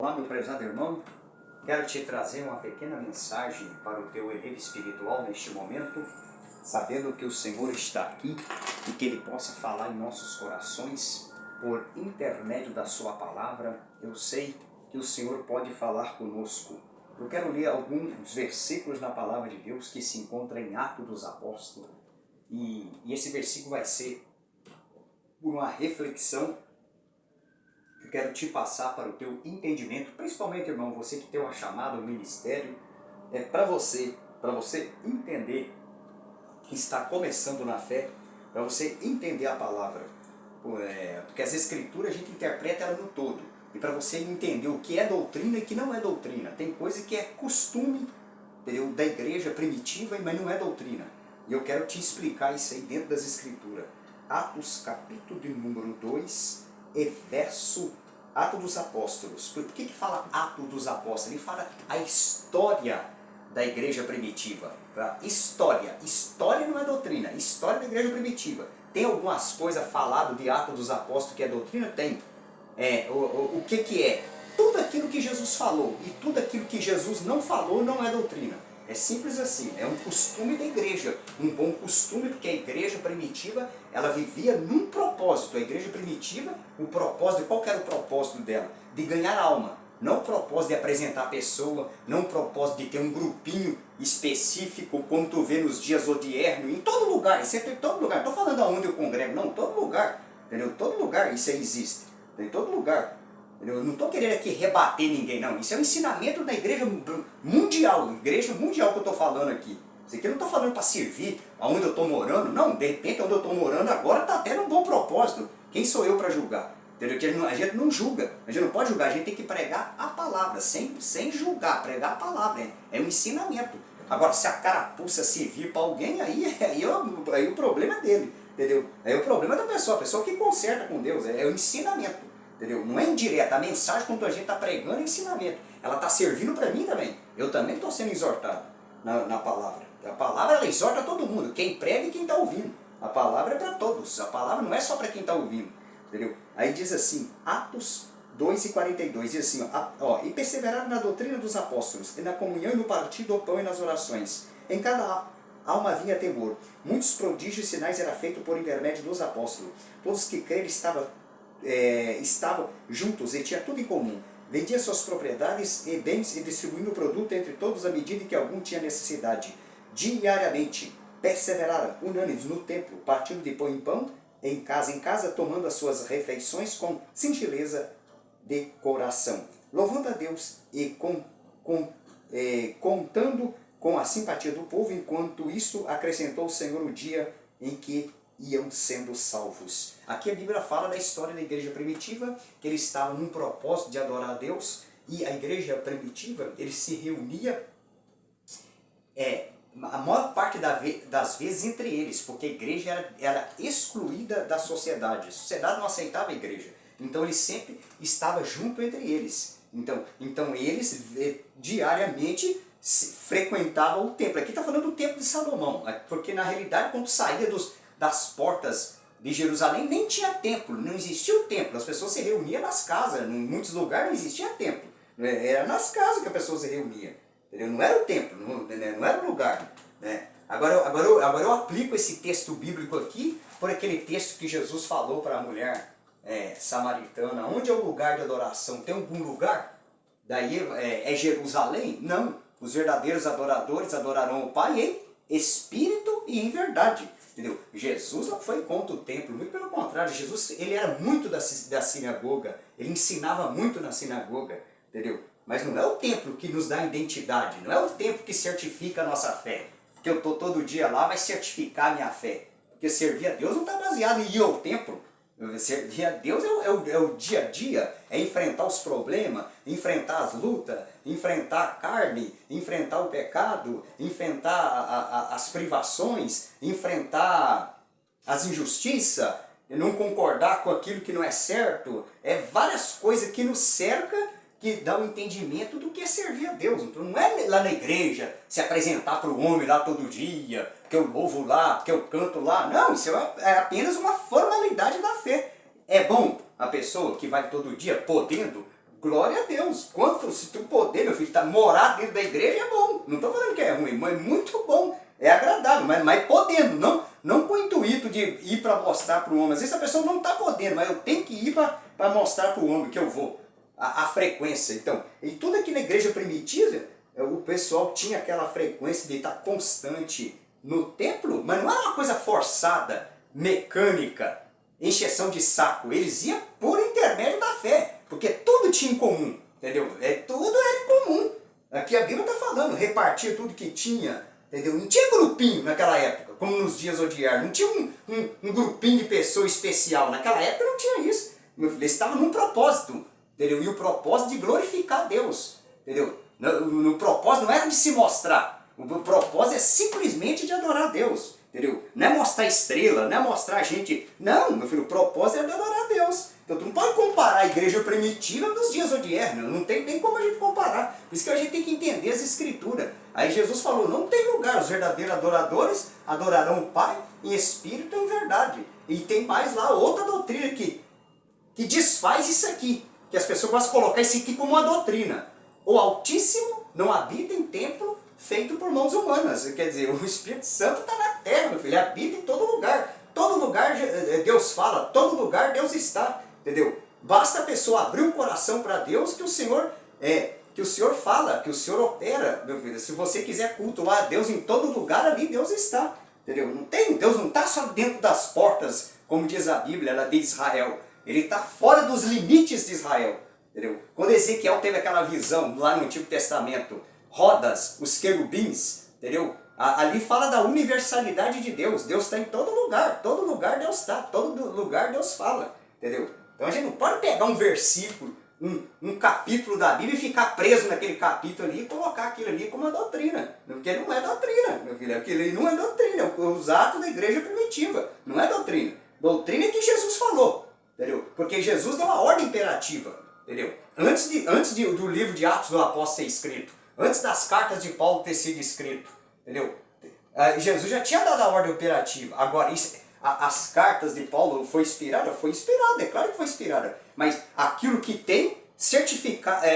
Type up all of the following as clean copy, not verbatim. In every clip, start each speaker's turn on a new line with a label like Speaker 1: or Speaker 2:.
Speaker 1: Olá, meu prezado irmão, quero te trazer uma pequena mensagem para o teu elevo espiritual neste momento, sabendo que o Senhor está aqui e que Ele possa falar em nossos corações por intermédio da sua palavra. Eu sei que o Senhor pode falar conosco. Eu quero ler alguns versículos na palavra de Deus que se encontram em Atos dos Apóstolos e esse versículo vai ser uma reflexão. Eu quero te passar para o teu entendimento, principalmente, irmão, você que tem uma chamada, um ministério, para você entender que está começando na fé, para você entender a palavra. Porque as escrituras a gente interpreta ela no todo. E para você entender o que é doutrina e o que não é doutrina. Tem coisa que é costume, entendeu, da igreja primitiva, mas não é doutrina. E eu quero te explicar isso aí dentro das escrituras. Atos capítulo de número 2 e verso Atos dos Apóstolos. Por que fala Atos dos Apóstolos? Ele fala a história da igreja primitiva. História não é doutrina, história da igreja primitiva. Tem algumas coisas faladas de Atos dos Apóstolos que é doutrina? Tem. O que é? Tudo aquilo que Jesus falou e tudo aquilo que Jesus não falou não é doutrina. É simples assim, é um costume da igreja, um bom costume, porque a igreja primitiva, ela vivia num propósito. A igreja primitiva, o propósito, qual que era o propósito dela? De ganhar alma, não o propósito de apresentar a pessoa, não o propósito de ter um grupinho específico, como tu vê nos dias odiernos, em todo lugar, sempre em todo lugar, não estou falando aonde eu congrego, não, todo lugar, entendeu? Todo lugar isso aí existe, em todo lugar. Eu não estou querendo aqui rebater ninguém, não. Isso é um ensinamento da igreja mundial que eu estou falando aqui. Isso aqui eu não estou falando para servir aonde eu estou morando, não. De repente, onde eu estou morando agora está até num bom propósito. Quem sou eu para julgar? Entendeu? A gente não julga, a gente não pode julgar, a gente tem que pregar a palavra, sem julgar, pregar a palavra. É um ensinamento. Agora, se a carapuça servir para alguém, aí o problema é dele, entendeu? Aí o problema é da pessoa, a pessoa que conserta com Deus, é o ensinamento. Entendeu? Não é indireta, a mensagem quando a gente está pregando é ensinamento. Ela está servindo para mim também. Eu também estou sendo exortado na palavra. A palavra ela exorta todo mundo, quem prega e quem está ouvindo. A palavra é para todos, a palavra não é só para quem está ouvindo. Entendeu? Aí diz assim, Atos 2:42, diz assim, e perseveraram na doutrina dos apóstolos, e na comunhão e no partido do pão e nas orações. Em cada alma havia temor. Muitos prodígios e sinais eram feitos por intermédio dos apóstolos. Todos que creram estavam juntos e tinham tudo em comum. Vendia suas propriedades e bens e distribuindo o produto entre todos à medida que algum tinha necessidade. Diariamente perseveraram unânimes no templo, partindo de pão em pão, em casa, tomando as suas refeições com singeleza de coração, louvando a Deus e contando com a simpatia do povo. Enquanto isso, acrescentou o Senhor o dia em que iam sendo salvos. Aqui a Bíblia fala da história da igreja primitiva, que eles estavam num propósito de adorar a Deus, e a igreja primitiva, ele se reunia a maior parte das vezes entre eles, porque a igreja era excluída da sociedade. A sociedade não aceitava a igreja. Então eles sempre estavam junto entre eles. Então eles diariamente frequentavam o templo. Aqui está falando do templo de Salomão, porque na realidade quando saía das portas de Jerusalém nem tinha templo, não existia o templo. As pessoas se reuniam nas casas, em muitos lugares não existia templo. Era nas casas que a pessoa se reunia. Não era o templo, não era o lugar. Né? Agora eu aplico esse texto bíblico aqui por aquele texto que Jesus falou para a mulher samaritana. Onde é o lugar de adoração? Tem algum lugar? Daí é Jerusalém? Não. Os verdadeiros adoradores adorarão o Pai em espírito e em verdade. Entendeu? Jesus não foi contra o templo, muito pelo contrário. Jesus ele era muito da sinagoga, ele ensinava muito na sinagoga. Entendeu? Mas não é o templo que nos dá identidade, não é o templo que certifica a nossa fé. Porque eu estou todo dia lá, vai certificar a minha fé. Porque servir a Deus não está baseado em ir ao templo. Servir a Deus é o dia a dia, é enfrentar os problemas, enfrentar as lutas, enfrentar a carne, enfrentar o pecado, enfrentar as privações, enfrentar as injustiças, não concordar com aquilo que não é certo. É várias coisas que nos cercam, que dá um entendimento do que é servir a Deus. Então não é lá na igreja se apresentar para o homem lá todo dia, porque eu louvo lá, porque eu canto lá. Não, isso é apenas uma formalidade da fé. É bom a pessoa que vai todo dia podendo glória a Deus. Quanto, se tu poder, meu filho, morar dentro da igreja é bom. Não estou falando que é ruim, mas é muito bom. É agradável, mas podendo, não com o intuito de ir para mostrar para o homem. Às vezes a pessoa não está podendo, mas eu tenho que ir para mostrar para o homem que eu vou. A frequência. Então, e tudo aqui na igreja primitiva, o pessoal tinha aquela frequência de estar constante no templo, mas não era uma coisa forçada, mecânica, encheção de saco. Eles iam por intermédio da fé, porque tudo tinha em comum, entendeu? Tudo era em comum. Aqui a Bíblia está falando, repartia tudo que tinha, entendeu? Não tinha grupinho naquela época, como nos dias odiar. Não tinha um grupinho de pessoa especial. Naquela época não tinha isso. Meu filho, eles estavam num propósito, entendeu? E o propósito de glorificar Deus, entendeu? No propósito não era de se mostrar. O propósito é simplesmente de adorar a Deus, entendeu? Não é mostrar estrela, não é mostrar a gente. Não, meu filho, o propósito é de adorar a Deus. Então tu não pode comparar a igreja primitiva dos dias odiernos. Não tem nem como a gente comparar. Por isso que a gente tem que entender as escrituras. Aí Jesus falou, não tem lugar. Os verdadeiros adoradores adorarão o Pai em espírito e em verdade. E tem mais lá outra doutrina que desfaz isso aqui. Que as pessoas gostam de colocar isso aqui como uma doutrina. O Altíssimo não habita em templo feito por mãos humanas. Quer dizer, o Espírito Santo está na terra, meu filho. Ele habita em todo lugar. Todo lugar Deus fala, todo lugar Deus está. Entendeu? Basta a pessoa abrir o coração para Deus que o Senhor fala, que o Senhor opera, meu filho. Se você quiser cultuar a Deus em todo lugar, ali Deus está. Entendeu? Deus não está só dentro das portas, como diz a Bíblia, ela de Israel. Ele está fora dos limites de Israel. Entendeu? Quando Ezequiel teve aquela visão lá no Antigo Testamento, rodas, os querubins, entendeu? Ali fala da universalidade de Deus. Deus está em todo lugar Deus está, todo lugar Deus fala, entendeu? Então a gente não pode pegar um versículo, um capítulo da Bíblia e ficar preso naquele capítulo ali e colocar aquilo ali como uma doutrina, porque não é doutrina, meu filho, aquilo ali não é doutrina, é os atos da igreja primitiva, não é doutrina. Doutrina é que Jesus falou, entendeu? Porque Jesus deu uma ordem imperativa, entendeu? Antes do livro de Atos do Apóstolo ser escrito, antes das cartas de Paulo ter sido escrito, entendeu? Jesus já tinha dado a ordem operativa. Agora, as cartas de Paulo foi inspirada, é claro que foi inspirada. Mas aquilo que tem certificado,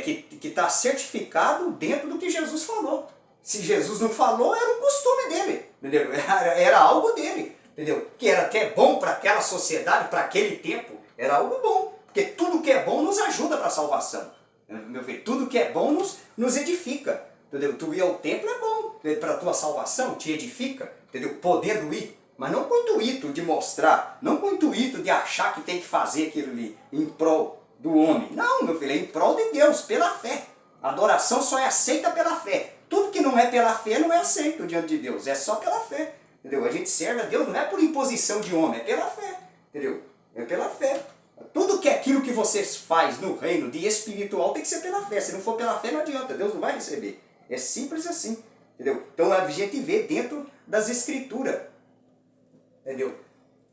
Speaker 1: que está certificado dentro do que Jesus falou. Se Jesus não falou, era um costume dele, entendeu? Era algo dele, entendeu? Que era até bom para aquela sociedade, para aquele tempo, era algo bom. Porque tudo que é bom nos ajuda para a salvação. Meu filho, tudo que é bom nos edifica. Entendeu? Tu ir ao templo é bom para a tua salvação, te edifica, entendeu? Podendo ir, mas não com o intuito de mostrar, não com o intuito de achar que tem que fazer aquilo ali em prol do homem. Não, meu filho, é em prol de Deus, pela fé. A adoração só é aceita pela fé. Tudo que não é pela fé não é aceito diante de Deus, é só pela fé. Entendeu? A gente serve a Deus não é por imposição de homem, é pela fé. Entendeu? É pela fé. Tudo que é aquilo que você faz no reino de espiritual tem que ser pela fé. Se não for pela fé, não adianta, Deus não vai receber. É simples assim, entendeu? Então a gente vê dentro das escrituras, entendeu?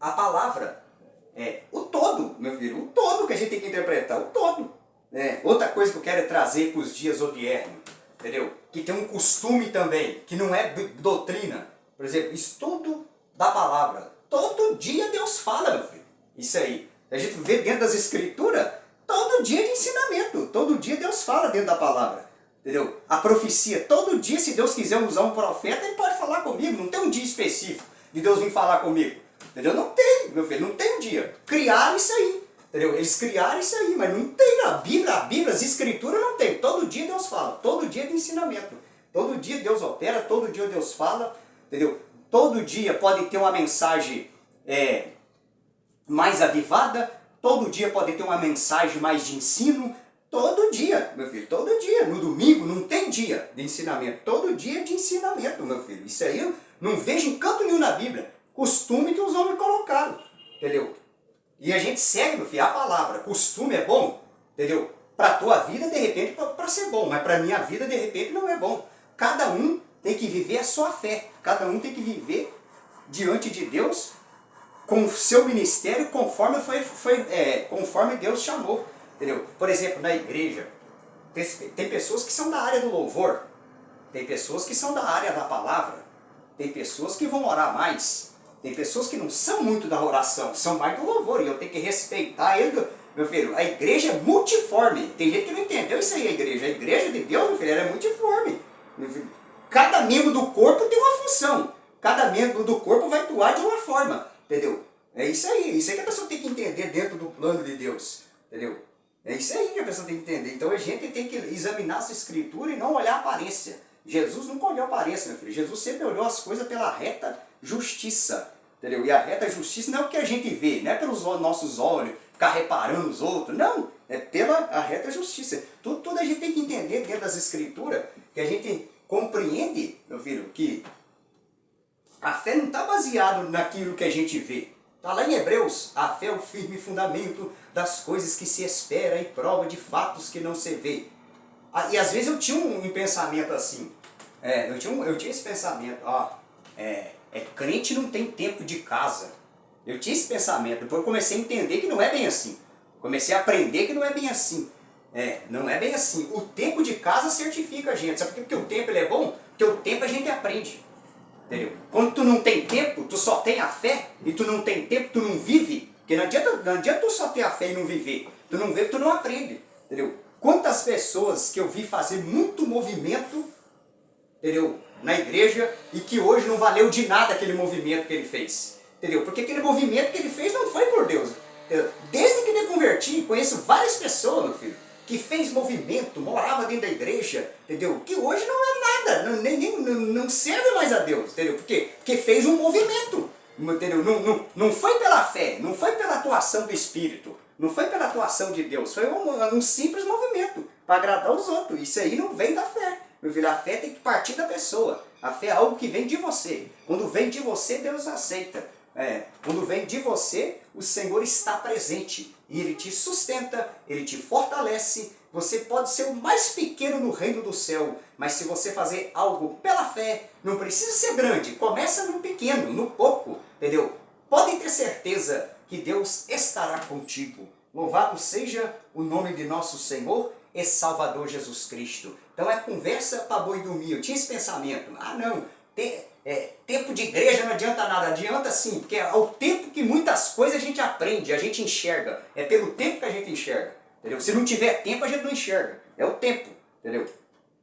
Speaker 1: A palavra é o todo, meu filho, o todo que a gente tem que interpretar, o todo. Outra coisa que eu quero trazer para os dias odiernos, entendeu? Que tem um costume também, que não é doutrina. Por exemplo, estudo da palavra. Todo dia Deus fala, meu filho. Isso aí. A gente vê dentro das escrituras, todo dia de ensinamento. Todo dia Deus fala dentro da palavra. Entendeu? A profecia, todo dia, se Deus quiser usar um profeta, ele pode falar comigo. Não tem um dia específico de Deus vir falar comigo. Entendeu? Não tem, meu filho, não tem um dia. Criaram isso aí. Entendeu? Eles criaram isso aí, mas não tem na Bíblia, as escrituras não tem. Todo dia Deus fala, todo dia de ensinamento. Todo dia Deus opera, todo dia Deus fala. Entendeu? Todo dia pode ter uma mensagem mais avivada, todo dia pode ter uma mensagem mais de ensino. Todo dia, meu filho, todo dia. No domingo não tem dia de ensinamento. Todo dia é de ensinamento, meu filho. Isso aí eu não vejo em canto nenhum na Bíblia. Costume que os homens colocaram, entendeu? E a gente segue, meu filho, a palavra. Costume é bom, entendeu? Para a tua vida, de repente, para ser bom. Mas para a minha vida, de repente, não é bom. Cada um tem que viver a sua fé. Cada um tem que viver diante de Deus com o seu ministério conforme conforme Deus chamou. Entendeu? Por exemplo, na igreja, tem pessoas que são da área do louvor, tem pessoas que são da área da palavra, tem pessoas que vão orar mais, tem pessoas que não são muito da oração, são mais do louvor, e eu tenho que respeitar ele. meu filho, a igreja é multiforme. Tem gente que não entendeu isso aí, a igreja de Deus, meu filho, ela é multiforme. Meu filho, cada membro do corpo tem uma função. Cada membro do corpo vai atuar de uma forma, entendeu? É isso aí que a pessoa tem que entender dentro do plano de Deus, entendeu? É isso aí que a pessoa tem que entender. Então a gente tem que examinar essa escritura e não olhar a aparência. Jesus nunca olhou a aparência, meu filho. Jesus sempre olhou as coisas pela reta justiça, entendeu? E a reta justiça não é o que a gente vê, não é pelos nossos olhos, ficar reparando os outros, não. É pela a reta justiça. Tudo a gente tem que entender dentro das escrituras, que a gente compreende, meu filho, que a fé não está baseada naquilo que a gente vê. Está lá em Hebreus, a fé é o firme fundamento das coisas que se espera e prova de fatos que não se vê. E às vezes eu tinha um pensamento assim, eu tinha esse pensamento, crente não tem tempo de casa. Eu tinha esse pensamento, depois eu comecei a entender que não é bem assim. Comecei a aprender que não é bem assim. Não é bem assim. O tempo de casa certifica a gente. Sabe por que o tempo ele é bom? Porque o tempo a gente aprende. Entendeu? Quando tu não tem tempo, tu só tem a fé, e tu não tem tempo, tu não vive. Porque não adianta tu só ter a fé e não viver. Tu não vive, tu não aprende. Entendeu? Quantas pessoas que eu vi fazer muito movimento, entendeu, na igreja, e que hoje não valeu de nada aquele movimento que ele fez. Entendeu? Porque aquele movimento que ele fez não foi por Deus. Entendeu? Desde que me converti, conheço várias pessoas, meu filho, que fez movimento, morava dentro da igreja, entendeu? Que hoje não é nada, não serve mais a Deus, entendeu? Por quê? Porque fez um movimento, entendeu? Não foi pela fé, não foi pela atuação do Espírito, não foi pela atuação de Deus, foi um simples movimento para agradar os outros. Isso aí não vem da fé, meu filho. A fé tem que partir da pessoa. A fé é algo que vem de você. Quando vem de você, Deus aceita. Quando vem de você, o Senhor está presente. E Ele te sustenta, Ele te fortalece. Você pode ser o mais pequeno no reino do céu, mas se você fazer algo pela fé, não precisa ser grande. Começa no pequeno, no pouco, entendeu? Podem ter certeza que Deus estará contigo. Louvado seja o nome de nosso Senhor e Salvador Jesus Cristo. Então é conversa para boi dormir. Eu tinha esse pensamento. Não, tempo de igreja não adianta nada. Adianta sim, porque é o tempo que muitas coisas a gente aprende, a gente enxerga. É pelo tempo que a gente enxerga. Entendeu? Se não tiver tempo, a gente não enxerga. É o tempo. Entendeu?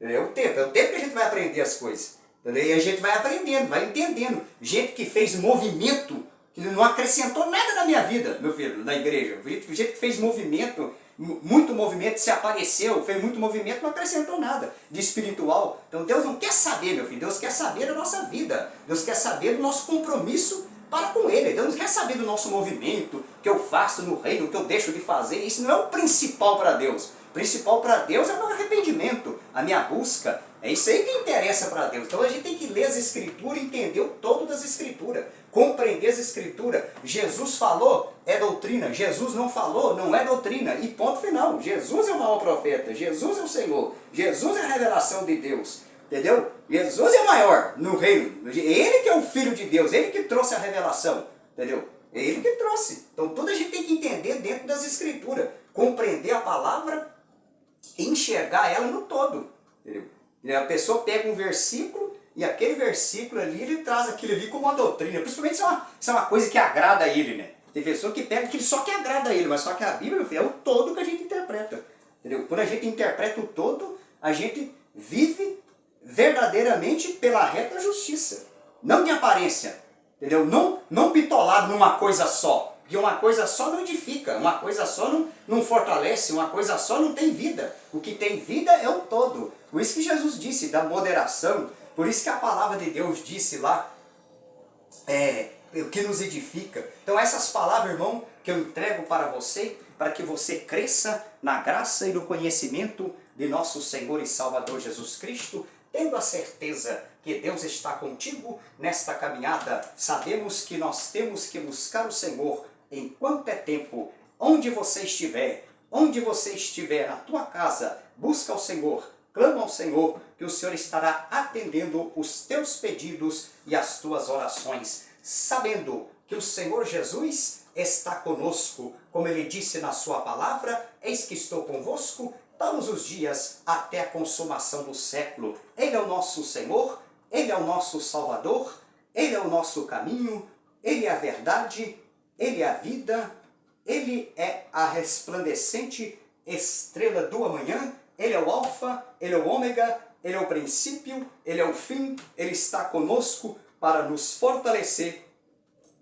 Speaker 1: É o tempo que a gente vai aprender as coisas. Entendeu? E a gente vai aprendendo, vai entendendo. Gente que fez movimento, que não acrescentou nada na minha vida, meu filho, na igreja. Gente que fez movimento, muito movimento, se apareceu, fez muito movimento, não acrescentou nada de espiritual. Então Deus não quer saber, meu filho, Deus quer saber da nossa vida. Deus quer saber do nosso compromisso para com Ele. Deus não quer saber do nosso movimento, que eu faço no reino, que eu deixo de fazer. Isso não é o principal para Deus. O principal para Deus é o meu arrependimento, a minha busca. É isso aí que interessa para Deus. Então a gente tem que ler as Escrituras e entender o todo das Escrituras. Compreender as Escrituras. Jesus falou, é doutrina. Jesus não falou, não é doutrina. E ponto final. Jesus é o maior profeta. Jesus é o Senhor. Jesus é a revelação de Deus. Entendeu? Jesus é o maior no reino. Ele que é o Filho de Deus. Ele que trouxe a revelação. Entendeu? É Ele que trouxe. Então tudo a gente tem que entender dentro das Escrituras. Compreender a palavra e enxergar ela no todo. Entendeu? E a pessoa pega um versículo e aquele versículo ali, ele traz aquilo ali como uma doutrina. Principalmente se é uma coisa que agrada a ele, né? Tem pessoa que pega aquilo só que agrada a ele, mas só que a Bíblia, meu filho, é o todo que a gente interpreta. Entendeu? Quando a gente interpreta o todo, a gente vive verdadeiramente pela reta justiça. Não de aparência. Entendeu? Não bitolado numa coisa só. Porque uma coisa só não edifica, uma coisa só não fortalece, uma coisa só não tem vida. O que tem vida é o todo. Por isso que Jesus disse da moderação, por isso que a palavra de Deus disse lá, o que nos edifica. Então essas palavras, irmão, que eu entrego para você, para que você cresça na graça e no conhecimento de nosso Senhor e Salvador Jesus Cristo, tendo a certeza que Deus está contigo nesta caminhada. Sabemos que nós temos que buscar o Senhor enquanto é tempo, onde você estiver, na tua casa, busca o Senhor, clama ao Senhor, que o Senhor estará atendendo os teus pedidos e as tuas orações, sabendo que o Senhor Jesus está conosco, como Ele disse na sua palavra, eis que estou convosco todos os dias até a consumação do século. Ele é o nosso Senhor, Ele é o nosso Salvador, Ele é o nosso caminho, Ele é a verdade, Ele é a vida, Ele é a resplandecente estrela do amanhã, Ele é o alfa, Ele é o ômega, Ele é o princípio, Ele é o fim, Ele está conosco para nos fortalecer,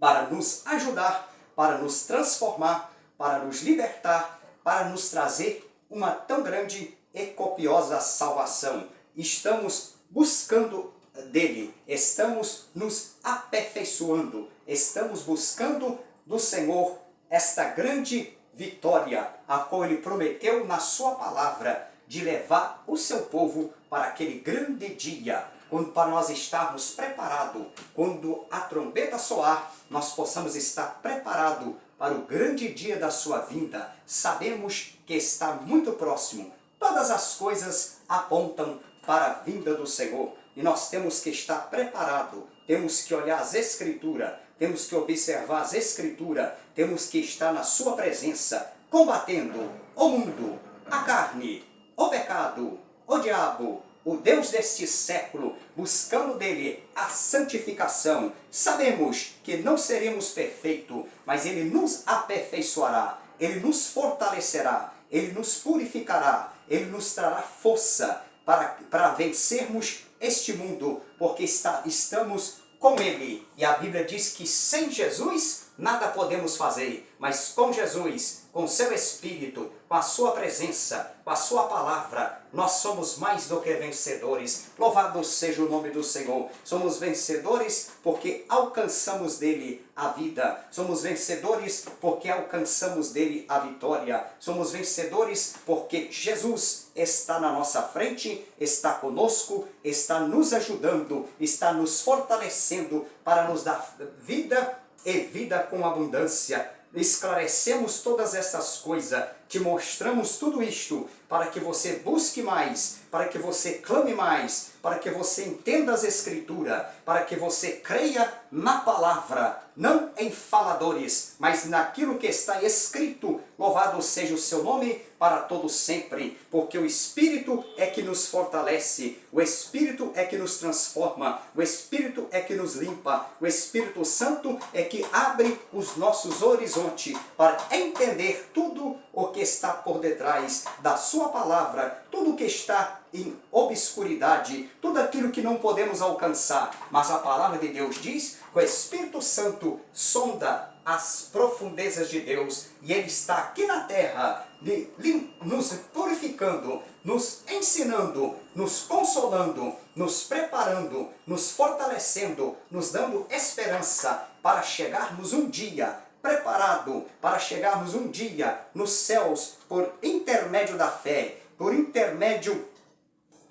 Speaker 1: para nos ajudar, para nos transformar, para nos libertar, para nos trazer uma tão grande e copiosa salvação. Estamos buscando dele, estamos nos aperfeiçoando, estamos buscando do Senhor esta grande vitória, a qual Ele prometeu na sua palavra, de levar o seu povo para aquele grande dia, quando para nós estarmos preparados, quando a trombeta soar, nós possamos estar preparados para o grande dia da sua vinda. Sabemos que está muito próximo. Todas as coisas apontam para a vinda do Senhor. E nós temos que estar preparados, temos que olhar as Escrituras, temos que observar as Escrituras, temos que estar na sua presença, combatendo o mundo, a carne, o pecado, o diabo, o Deus deste século, buscando dele a santificação. Sabemos que não seremos perfeitos, mas ele nos aperfeiçoará, ele nos fortalecerá, ele nos purificará, ele nos trará força para vencermos este mundo, porque estamos com ele. E a Bíblia diz que sem Jesus nada podemos fazer, mas com Jesus, com seu Espírito, com a sua presença, com a sua palavra, nós somos mais do que vencedores. Louvado seja o nome do Senhor. Somos vencedores porque alcançamos dele a vida. Somos vencedores porque alcançamos dele a vitória. Somos vencedores porque Jesus está na nossa frente, está conosco, está nos ajudando, está nos fortalecendo para nos dar vida e vida com abundância. Esclarecemos todas essas coisas, te mostramos tudo isto para que você busque mais, para que você clame mais, para que você entenda as Escrituras, para que você creia na palavra, não em faladores, mas naquilo que está escrito. Louvado seja o seu nome para todo sempre, porque o Espírito é que nos fortalece, o Espírito é que nos transforma, o Espírito é que nos limpa, o Espírito Santo é que abre os nossos horizontes para entender tudo o que está por detrás da sua palavra, tudo o que está em obscuridade, tudo aquilo que não podemos alcançar. Mas a palavra de Deus diz que o Espírito Santo sonda as profundezas de Deus, e Ele está aqui na terra, nos purificando, nos ensinando, nos consolando, nos preparando, nos fortalecendo, nos dando esperança para chegarmos um dia preparado, para chegarmos um dia nos céus por intermédio da fé, por intermédio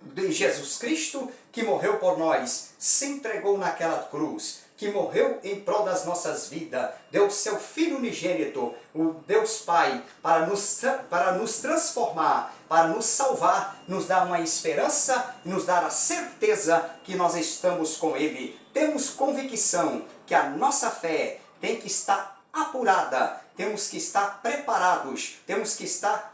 Speaker 1: de Jesus Cristo, que morreu por nós, se entregou naquela cruz, que morreu em prol das nossas vidas, deu seu Filho unigênito, o Deus Pai, para nos transformar, para nos salvar, nos dar uma esperança e nos dar a certeza que nós estamos com Ele. Temos convicção que a nossa fé tem que estar apurada, temos que estar preparados, temos que estar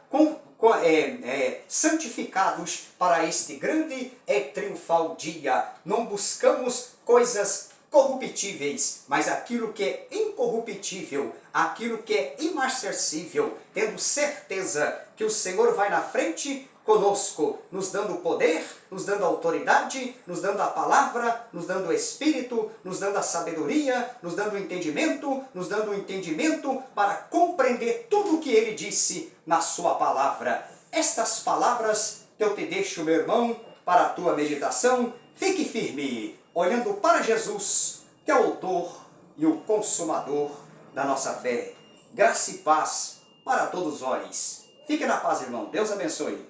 Speaker 1: santificados para este grande e triunfal dia. Não buscamos coisas corruptíveis, mas aquilo que é incorruptível, aquilo que é imarcessível, tendo certeza que o Senhor vai na frente conosco, nos dando poder, nos dando autoridade, nos dando a palavra, nos dando o Espírito, nos dando a sabedoria, nos dando o entendimento para compreender tudo o que Ele disse na sua palavra. Estas palavras eu te deixo, meu irmão, para a tua meditação. Fique firme, olhando para Jesus, que é o autor e o consumador da nossa fé. Graça e paz para todos nós. Fique na paz, irmão. Deus abençoe.